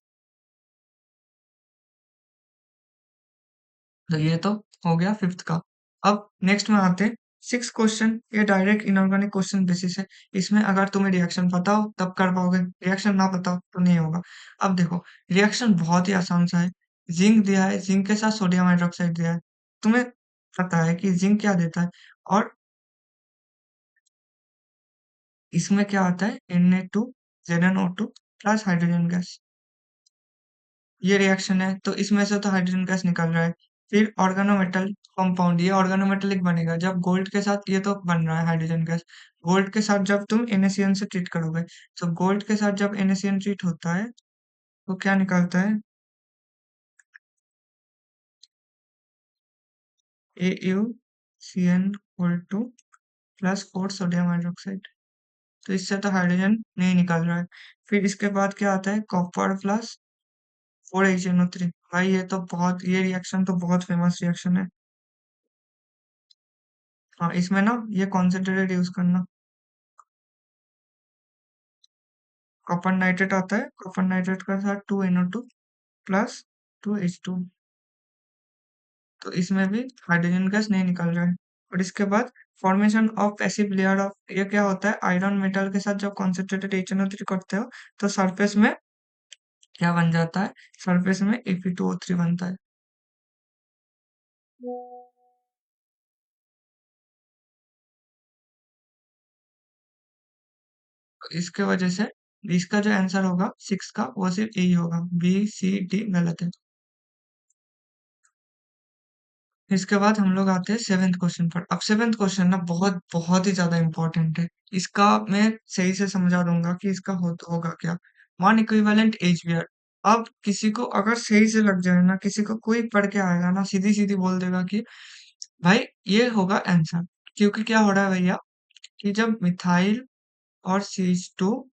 तो ये तो हो गया फिफ्थ का। अब नेक्स्ट में आते हैं सिक्स क्वेश्चन। ये डायरेक्ट इनऑर्गेनिक क्वेश्चन बेसिस है। इसमें अगर तुम्हें रिएक्शन पता हो तब कर पाओगे, रिएक्शन ना पता हो तो नहीं होगा। अब देखो, रिएक्शन बहुत ही आसान सा है। जिंक दिया है, जिंक के साथ सोडियम हाइड्रोक्साइड दिया है। तुम्हें पता है कि जिंक क्या देता है, और इसमें क्या आता है, Na2 ZnO2 plus hydrogen gas. ये रिएक्शन है, तो इसमें से तो हाइड्रोजन गैस निकल रहा है। फिर ऑर्गेनोमेटल कंपाउंड, ये ऑर्गेनोमेटेलिक बनेगा जब गोल्ड के साथ, ये तो बन रहा है हाइड्रोजन गैस। गोल्ड के साथ जब तुम NaCN से ट्रीट करोगे, तो गोल्ड के साथ जब NaCN ट्रीट होता है, तो क्या निकलता है, AuCN2 प्लस 4 सोडियम हाइड्रोक्साइड। तो इससे तो हाइड्रोजन नहीं निकल रहा है। फिर इसके बाद क्या आता है, कॉपर प्लस 4HNO3। भाई ये तो बहुत, ये रिएक्शन तो बहुत फेमस रिएक्शन है। हाँ, इसमें ना ये कॉन्सेंट्रेटेड यूज करना। कॉपर नाइट्रेट आता है, कॉपर नाइट्रेट के साथ 2NO2 प्लस 2H2। तो इसमें भी हाइड्रोजन गैस नहीं निकल रहा है। और इसके बाद formation of passive layer of, ये क्या होता है, आयरन मेटल के साथ जब कॉन्सेंट्रेटेड HNO3 करते हो, तो सरफेस में क्या बन जाता है, सरफेस में Fe2O3 बनता है। तो इसके वजह से इसका जो आंसर होगा सिक्स का, वो सिर्फ यही होगा, B C D गलत है। इसके बाद हम लोग आते हैं सेवेंथ क्वेश्चन पर। अब सेवेंथ क्वेश्चन ना बहुत बहुत ही ज्यादा इंपॉर्टेंट है। इसका मैं सही से समझा दूंगा कि इसका होगा क्या। One equivalent HBr। अब किसी को अगर सही से लग जाए ना, किसी को कोई पढ़ के आएगा ना, सीधी सीधी बोल देगा कि भाई ये होगा आंसर। क्योंकि क्या हो रहा है भैया, कि जब मिथाइल और CH2,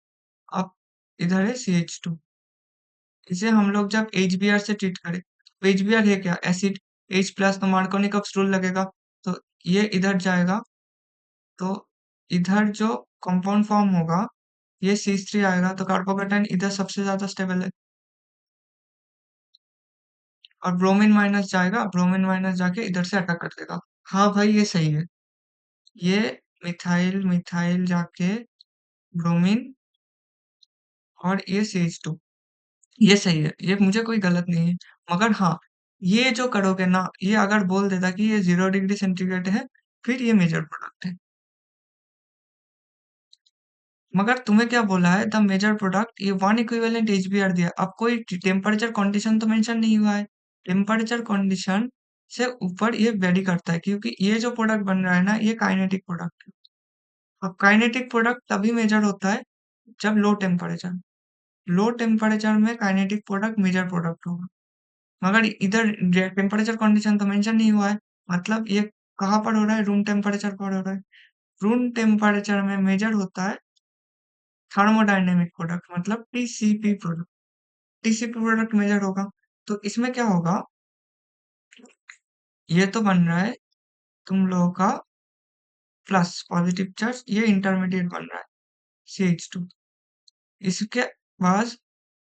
अब इधर है CH2, इसे हम लोग जब HBr से ट्रीट करें, तो HBr है क्या, एसिड। H प्लस तो मार्कोनी कप्स रूल लगेगा, तो ये इधर जाएगा, तो इधर जो कंपाउंड फॉर्म होगा, ये CH3 आएगा तो कार्बोकेटाइन इधर सबसे ज्यादा स्टेबल है, और ब्रोमीन माइनस जाएगा, ब्रोमीन माइनस जाके इधर से अटैक कर देगा। हाँ भाई ये सही है, ये मिथाइल मिथाइल जाके ब्रोमीन, और ये CH2, ये सही है, ये मुझे कोई गलत नहीं है। मगर हाँ, ये जो करोगे ना, ये अगर बोल देता कि ये 0 डिग्री सेंटीग्रेड है, फिर ये मेजर प्रोडक्ट है। मगर तुम्हें क्या बोला है, द मेजर प्रोडक्ट, ये वन इक्विवेलेंट HBr दिया, अब कोई टेम्परेचर कंडीशन तो मेंशन नहीं हुआ है। टेम्परेचर कंडीशन से ऊपर ये वेरी करता है, क्योंकि ये जो प्रोडक्ट बन रहा है ना, ये काइनेटिक प्रोडक्ट है। अब काइनेटिक प्रोडक्ट तभी मेजर होता है जब लो टेम्परेचर में काइनेटिक प्रोडक्ट मेजर प्रोडक्ट होगा। मगर इधर टेम्परेचर कंडीशन तो मेंशन नहीं हुआ है, मतलब ये कहाँ पर हो रहा है, रूम टेम्परेचर पर हो रहा है। रूम टेम्परेचर में मेजर होता है थर्मोडायनेमिक प्रोडक्ट, मतलब TCP product. TCP product major होगा, तो इसमें क्या होगा, ये तो बन रहा है तुम लोगों का प्लस पॉजिटिव चार्ज, ये इंटरमीडिएट बन रहा है CH2। इसके बाद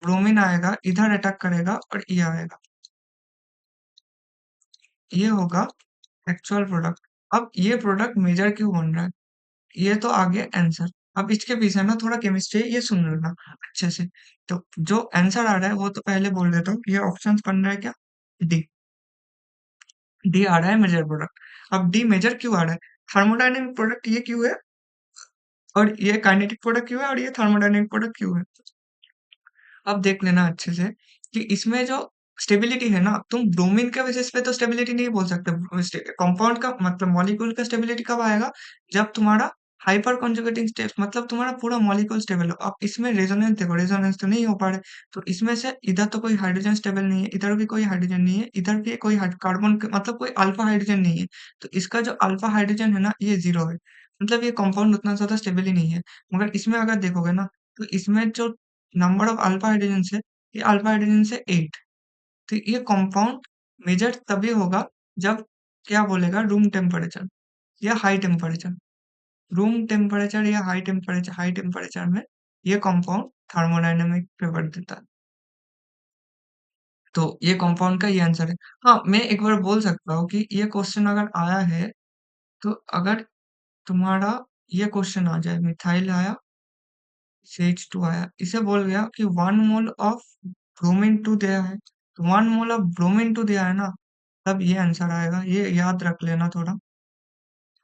ब्रोमीन आएगा, इधर अटैक करेगा, और ये आएगा, ये होगा एक्चुअल प्रोडक्ट। अब ये प्रोडक्ट मेजर क्यों बन रहा है, ये तो आगे आंसर। अब इसके पीछे ना थोड़ा केमिस्ट्री, ये सुन लेना अच्छे से। तो जो आंसर आ रहा है वो तो पहले बोल देता हूँ, ये ऑप्शंस बन रहा है क्या, डी। डी आ रहा है मेजर प्रोडक्ट। अब डी मेजर क्यों आ रहा है, थर्मोडायनेमिक प्रोडक्ट ये क्यों है, और ये काइनेटिक प्रोडक्ट क्यों है, और ये थर्मोडायनेमिक प्रोडक्ट क्यों है। अब देख लेना अच्छे से कि इसमें जो स्टेबिलिटी है ना, तुम ब्रोमीन के बेसिस पे तो स्टेबिलिटी नहीं बोल सकते। कंपाउंड का मतलब मॉलिक्यूल का स्टेबिलिटी कब आएगा, जब तुम्हारा हाइपर कंजुगेटिंग स्टेट, मतलब तुम्हारा पूरा मॉलिक्यूल स्टेबल हो। अब इसमें रेजोनेंस देखो, रेजोनेंस तो नहीं हो पा रहे, तो इसमें से इधर तो कोई हाइड्रोजन स्टेबल नहीं है, इधर भी कोई हाइड्रोजन नहीं है, इधर भी कोई कार्बन मतलब कोई अल्फा हाइड्रोजन नहीं है। तो इसका जो अल्फा हाइड्रोजन है ना, ये जीरो है, मतलब ये कंपाउंड उतना ज्यादा स्टेबल ही नहीं है। मगर इसमें अगर देखोगे ना, तो इसमें जो नंबर ऑफ अल्फा हाइड्रोजन है, ये अल्फा हाइड्रोजन से 8। तो ये कंपाउंड मेजर तभी होगा जब क्या बोलेगा, रूम टेम्परेचर या हाई टेम्परेचर। रूम टेम्परेचर या हाई टेम्परेचर में ये कंपाउंड थर्मोडायनेमिक फेवर देता है। तो ये कंपाउंड का ये आंसर है। हाँ, मैं एक बार बोल सकता हूँ कि ये क्वेश्चन अगर आया है, तो अगर तुम्हारा ये क्वेश्चन आ जाए, मिथाइल आया, CH2 आया, इसे बोल गया कि 1 मोल ऑफ ब्रोमीन 2 दिया है, तो 1 मोल ऑफ ब्रोमीन 2 दिया है ना, तब ये आंसर आएगा। ये याद रख लेना थोड़ा।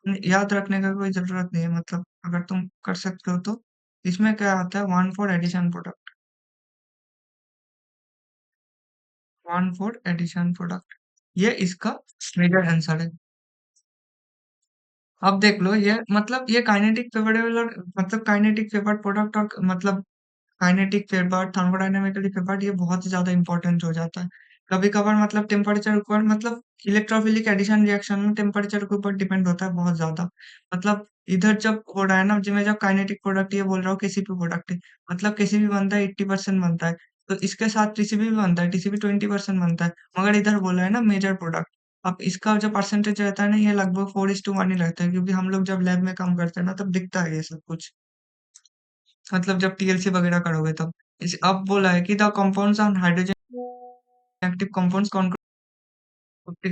याद रखने का कोई ज़रूरत नहीं है, मतलब अगर तुम कर सकते हो तो। इसमें क्या आता है, 1 four addition product, 1 four addition product, ये इसका मेजर आंसर है। अब देख लो, ये मतलब ये काइनेटिक फेवरेबल और मतलब काइनेटिक फेवर्ड प्रोडक्ट, और मतलब काइनेटिक फेवर्ड, थर्मोडायनामिकली फेवर्ड, ये बहुत ही ज़्यादा इम्पोर्टेंट हो जाता है। कभी-कभार मतलब टेम्परेचर ऊपर, मतलब इलेक्ट्रोफिलिक एडिशन रिएक्शन में टेम्परेचर के ऊपर डिपेंड होता है बहुत ज़्यादा। मतलब इधर जब हो रहा है ना, जी मैं जब काइनेटिक प्रोडक्ट ये बोल रहा हूँ, केसीपी प्रोडक्ट है, मतलब केसीपी बनता है 80% बनता है, तो इसके साथ टीसीपी भी बनता है, टीसीपी 20% बनता है। मगर इधर बोला है ना मेजर प्रोडक्ट, अब इसका जो परसेंटेज रहता है ना, ये लगभग 4:1 ही रहता है, क्योंकि हम लोग जब लैब में काम करते हैं ना, तब दिखता है ये सब कुछ। मतलब जब टीएलसी वगैरह करोगे तब। इस अब बोला है कि the compounds on hydrogen active compounds कौन कौन।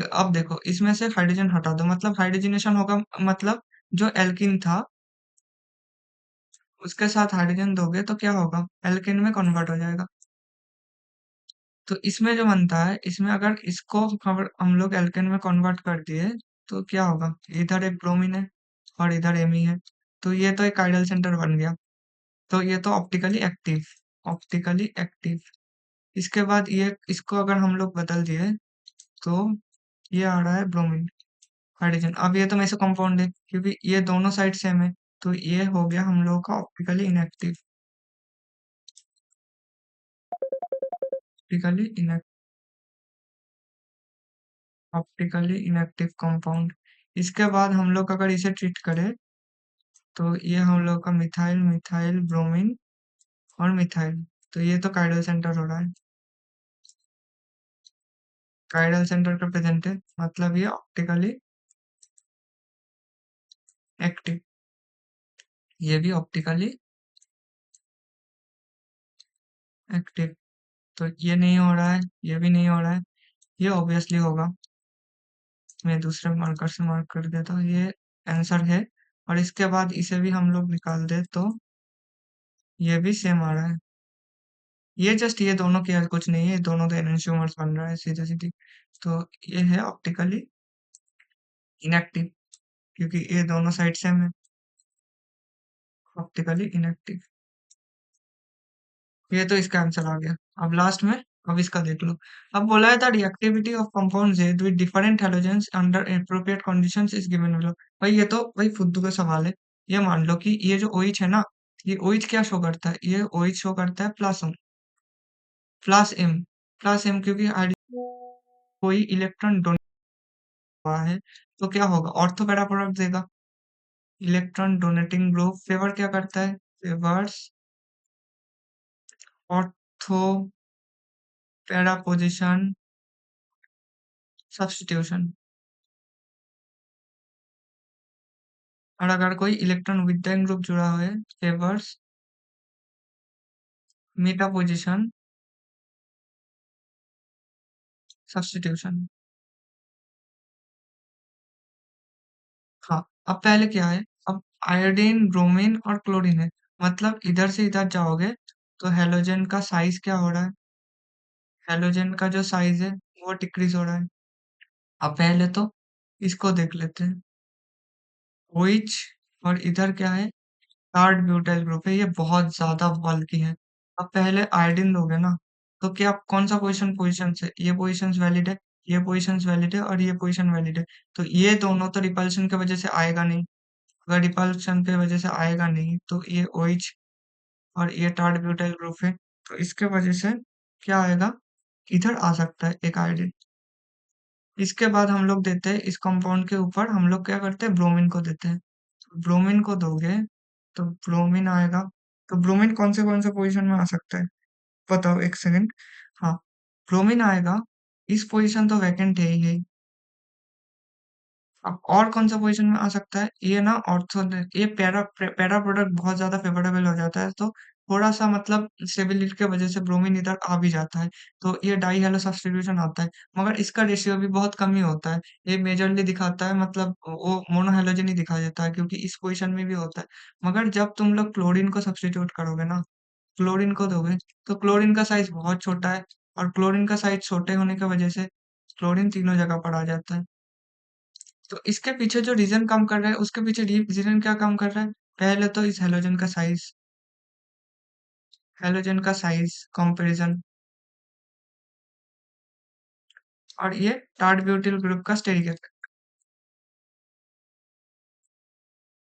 अब देखो, इसमें से हाइड्रोजन हटा दो, मतलब हाइड्रोजनेशन होगा, मतलब जो एल्किन था उसके साथ हाइड्रोजन दोगे तो क्या होगा, एल्केन में कन्वर्ट हो जाएगा। तो इसमें जो बनता है, इसमें अगर इसको हम लोग एल्केन में कन्वर्ट कर दिए, तो क्या होगा, इधर एक ब्रोमीन है और इधर एमी है, तो ये तो एक आइडल सेंटर बन गया। तो ये तो ऑप्टिकली एक्टिव। इसके बाद ये इसको अगर हम लोग बदल दिए, तो ये आ रहा है ब्रोमीन, हाइड्रोजन। अब ये तो मेरे से कंपाउंड है, क्योंकि ये दोनों साइड सेम है, तो ये हो गया हम लोगों का optically inactive optically inactive compound. इसके बाद हम लोग अगर इसे ट्रीट करें, तो ये हम लोग का मिथाइल मिथाइल ब्रोमीन और मिथाइल, तो ये तो काइडल सेंटर हो रहा है, काइडल सेंटर का प्रेजेंट है, मतलब ये ऑप्टिकली एक्टिव, ये भी ऑप्टिकली एक्टिव। तो ये नहीं हो रहा है, ये भी नहीं हो रहा है, ये ऑब्वियसली होगा। मैं दूसरे मार्कर से मार्क कर देता हूँ, ये आंसर है। और इसके बाद इसे भी हम लोग निकाल दे तो ये भी सेम आ रहा है। ये जस्ट ये दोनों के कुछ नहीं है, ये दोनों तो एनंशियोमर्स बन रहा है सीधे सीधी। तो ये है ऑप्टिकली इनएक्टिव, क्योंकि ये दोनों साइड सेम है। ऑप्टिकली इनएक्टिव, ये तो इसका आंसर आ गया। अब लास्ट में अब इसका देख लो। अब बोला है the reactivity of compound Z with different halogens under appropriate conditions is given below. भाई ये तो भाई फुद्दू का सवाल है। ये मान लो कि ये जो OH है ना, ये OH क्या शो करता है? ये OH शो करता है plus M, plus M, plus M, क्योंकि कोई इलेक्ट्रॉन डोनेट हुआ है तो क्या होगा? ऑर्थो पैरा प्रोडक्ट देगा। इलेक्ट्रॉन डोनेटिंग ग्रुप फेवर क्या करता है? Favours ortho para position substitution. और अगर कोई इलेक्ट्रॉन विद ग्रुप जुड़ा हुआ है, फेवर्स मेटा पोजिशन सब्स्टिट्यूशन। हाँ, अब पहले क्या है? अब आयोडीन, ब्रोमीन और क्लोरीन है। मतलब इधर से इधर जाओगे तो हैलोजन का साइज क्या हो रहा है? हैलोजन का जो साइज है वो डिक्रीज हो रहा है। अब पहले तो इसको देख लेते हैं। OH और इधर क्या है? थर्ड ब्यूटाइल ग्रुप है, ये बहुत ज्यादा बल्की है। अब पहले आयोडीन लोगे ना, तो क्या कौन सा पोजीशन पोजीशन है? ये पोजीशंस वैलिड है, ये पोजीशंस वैलिड है और ये पोजीशन वैलिड है। तो ये दोनों तो रिपल्शन की वजह से आएगा नहीं। अगर रिपल्शन की वजह से आएगा नहीं तो ये OH और ये थर्ड ब्यूटाइल ग्रुप है, तो इसके वजह से क्या आएगा? इधर आ सकता है एक आयोडीन। इसके बाद हम लोग देते हैं इस कंपाउंड के ऊपर, हम लोग क्या करते हैं? ब्रोमीन को देते हैं। ब्रोमीन को दोगे तो ब्रोमीन आएगा। तो ब्रोमीन कौन से पोजीशन में आ सकता है? बताओ एक सेकंड। हाँ, ब्रोमीन आएगा। इस पोजीशन तो वैकेंट है ही है। अब और कौन सा पोजीशन में आ सकता है? ये ना ऑर्थो, ये पैरा प्रोडक्ट बहुत ज्यादा फेवरेबल हो जाता है, तो थोड़ा सा मतलब स्टेबिलिटी की वजह से ब्रोमीन इधर आ भी जाता है। तो ये डाई हेलो सब्स्टिट्यूशन आता है। मगर इसका रेशियो भी बहुत कम ही होता है। ये मेजरली दिखाता है, मतलब वो मोनोहेलोजन ही दिखा देता है, क्योंकि इस पोजीशन में भी होता है। मगर जब तुम लोग क्लोरीन को सब्स्टिट्यूट करोगे ना, क्लोरीन को दोगे, तो क्लोरीन का साइज बहुत छोटा है। और क्लोरीन का साइज छोटे होने की वजह से क्लोरीन तीनों जगह पर आ जाता है। तो इसके पीछे जो रीजन काम कर रहा है, उसके पीछे रीजन क्या काम कर रहा है? पहले तो इस हेलोजन का साइज, हेलोजन का साइज कंपैरिजन, और ये थर्ड ब्यूटिल ग्रुप का स्टेरिक।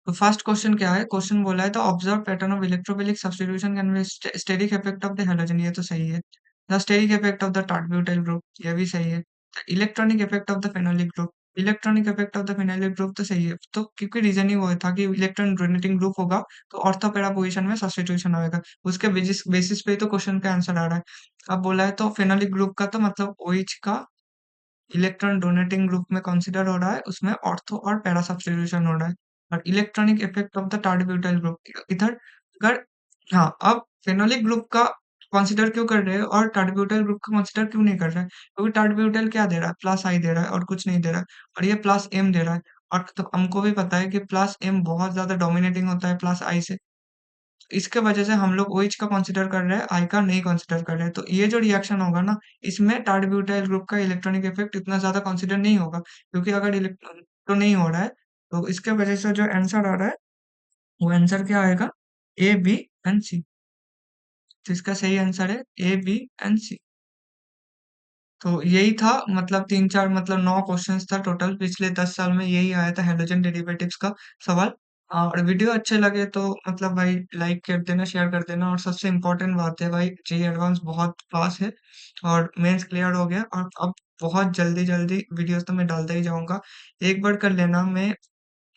तो फर्स्ट क्वेश्चन क्या है? क्वेश्चन बोला है, तो observe pattern of electrophilic substitution can be steric effect of the halogen, ये तो सही है। The steric effect of the third butyl group, ये भी सही है। Electronic effect of the phenolic group, electronic effect of the phenolic group तो सही है। तो क्योंकि रीजन ही वो था कि इलेक्ट्रॉन डोनेटिंग ग्रुप होगा तो ऑर्थो पैरा पोजीशन में सब्स्टिट्यूशन आएगा। उसके बेसिस पे ही तो क्वेश्चन का आंसर आ रहा है। अब बोला है तो फेनोलिक ग्रुप का तो मतलब OH का इलेक्ट्रॉन डोनेटिंग ग्रुप में कंसीडर हो रहा है, उसमें ऑर्थो और पैरा सब्स्टिट्यूशन हो रहा है। और electronic effect of the third butyl group इधर, अगर हाँ, अब फेनोलिक ग्रुप का कंसीडर क्यों कर रहे हैं और थर्ड ब्यूटाइल ग्रुप का कंसीडर क्यों नहीं कर रहे हैं? क्योंकि थर्ड ब्यूटाइल क्या दे रहा है? प्लस आई दे रहा है और कुछ नहीं दे रहा है। और ये प्लस एम दे रहा है। और तो हमको भी पता है कि प्लस एम बहुत ज्यादा डोमिनेटिंग होता है प्लस आई से। इसके वजह से हम लोग OH का कंसीडर कर रहे हैं, आई का नहीं कंसीडर कर रहे हैं। तो ये जो रिएक्शन होगा ना, इसमें थर्ड ब्यूटाइल ग्रुप का इलेक्ट्रॉनिक इफेक्ट इतना ज्यादा कंसीडर नहीं होगा, क्योंकि अगर इलेक्ट्रॉन तो नहीं हो रहा है, तो इसके वजह से जो आंसर आ रहा है वो आंसर क्या आएगा? A, B and C। तो इसका सही आंसर है A, B एंड C। तो यही था, मतलब 3-4 मतलब 9 क्वेश्चंस था टोटल, पिछले 10 साल में यही आया था हैलोजन डेरिवेटिव्स का सवाल। और वीडियो अच्छे लगे तो मतलब भाई लाइक कर देना, शेयर कर देना, और सबसे इम्पोर्टेंट बात है भाई, जेईई एडवांस बहुत पास है और मेंस क्लियर हो गया, और अब बहुत जल्दी जल्दी वीडियोस तो मैं डालता ही जाऊंगा। एक बार कर लेना, मैं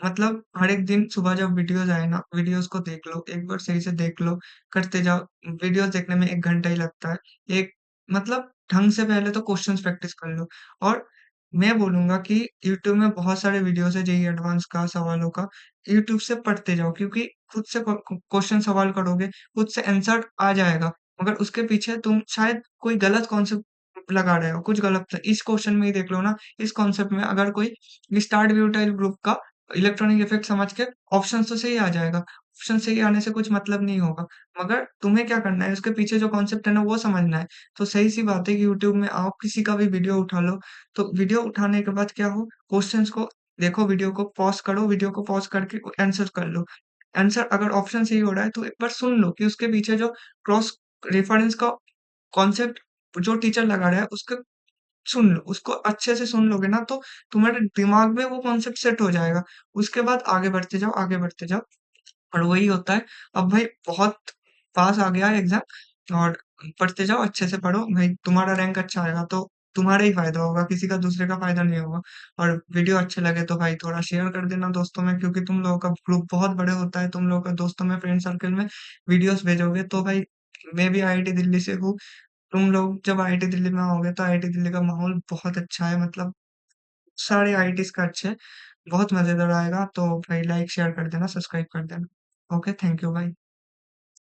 मतलब हर एक दिन सुबह जब वीडियोस आए ना, वीडियोस को देख लो, एक बार सही से देख लो, करते जाओ। वीडियोस देखने में 1 घंटा ही लगता है। एक मतलब ढंग से पहले तो क्वेश्चंस प्रैक्टिस कर लो। और मैं बोलूंगा कि यूट्यूब में बहुत सारे वीडियोस है जेईई एडवांस का सवालों का, यूट्यूब से पढ़ते जाओ, क्योंकि खुद से क्वेश्चन सवाल करोगे, खुद से आंसर आ जाएगा। मगर उसके पीछे तुम शायद कोई गलत कॉन्सेप्ट लगा रहे हो, कुछ गलत इस क्वेश्चन में ही देख लो ना, इस कॉन्सेप्ट में अगर कोई स्टार्ट ब्यूटाइल ग्रुप का इलेक्ट्रॉनिक इफेक्ट समझ के ऑप्शन तो सही आ जाएगा। ऑप्शन सही आने से कुछ मतलब नहीं होगा, मगर तुम्हें क्या करना है, उसके पीछे जो कॉन्सेप्ट है ना वो समझना है। तो सही-सी बात है कि यूट्यूब में आओ, किसी का भी वीडियो उठा लो, तो वीडियो उठाने के बाद क्या हो, क्वेश्चन्स को देखो, वीडियो को पॉज़ करो, वीडियो को पॉज़ करके आंसर कर लो। आंसर अगर ऑप्शन सही हो रहा है तो एक बार सुन लो कि उसके पीछे जो क्रॉस रेफरेंस का कॉन्सेप्ट जो टीचर लगा रहा है उसका सुन लो, उसको अच्छे से सुन लोगे ना तो तुम्हारे दिमाग में वो कॉन्सेप्ट सेट हो जाएगा। उसके बाद आगे बढ़ते जाओ, आगे बढ़ते जाओ। और वही होता है, अब भाई बहुत पास आ गया है एग्ज़ाम और पढ़ते जाओ, अच्छे से पढ़ो, भाई तुम्हारा रैंक अच्छा आएगा तो तुम्हारा ही फ़ायदा होगा, किसी का दूसरे का फ़ायदा नहीं होगा। और वीडियो अच्छे लगे तो भाई थोड़ा शेयर कर देना दोस्तों में, क्योंकि तुम लोगों का ग्रुप बहुत बड़े होता है, तुम लोगों का दोस्तों में, फ्रेंड सर्कल में वीडियोज़ भेजोगे तो भाई मैं भी आईआईटी दिल्ली से हूँ, तुम लोग जब आईआईटी दिल्ली में आओगे तो आईआईटी दिल्ली का माहौल बहुत अच्छा है, मतलब सारे आईआईटीज़ का अच्छा है, बहुत मज़ेदार आएगा, तो भाई लाइक, शेयर कर देना, सब्सक्राइब कर देना। Okay, thank you, bye.